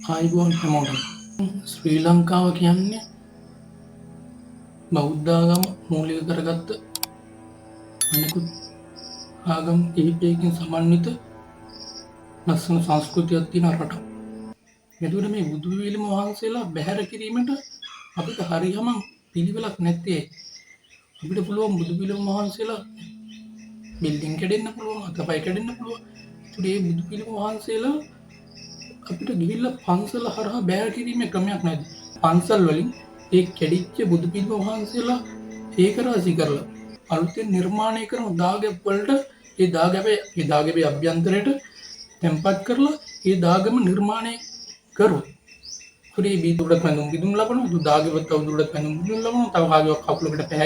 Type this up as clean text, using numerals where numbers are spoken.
ආයිබෝන් හැමෝටම ශ්‍රී ලංකාව කියන්නේ බෞද්ධාගම මූලික කරගත්ත අනෙකුත් ආගම් කිහිපයකින් සමන්විත ලස්සන සංස්කෘතියක් තියෙන රටක්. එතකොට මේ බුදු පිළිම වහන්සේලා බැහැර කිරීමට අපිට හරියම පිළිවෙලක් නැත්තේ. අපිට පුළුවන් බුදු පිළිම වහන්සේලා බිල්ඩින් කැඩෙන්න පුළුවන්, අතපය කැඩෙන්න පුළුවන්. ඒකට මේ බුදු පිළිම වහන්සේලා අපිට ගිහිල්ලා පන්සල හරහා බැහැර කිරීමේ ක්‍රමයක් නැද්ද? පන්සල් වලින් ඒ කැඩිච්ච බුදු පිළිම වහන්සේලා ඒක රාශි කරලා අලුතෙන් නිර්මාණය කරන දාගැබ් වලට ඒ දාගැබේ අභ්‍යන්තරයට තැන්පත් කරලා ඒ දාගම නිර්මාණය කරුවොත් ඒ බිදුරට පැනුම් බිදුම් ලබනවා. දාගැබත් තවදුරටත් පැනුම් බිදුම් ලබනවා. තව කාගේවත් කකුලකට පැහැ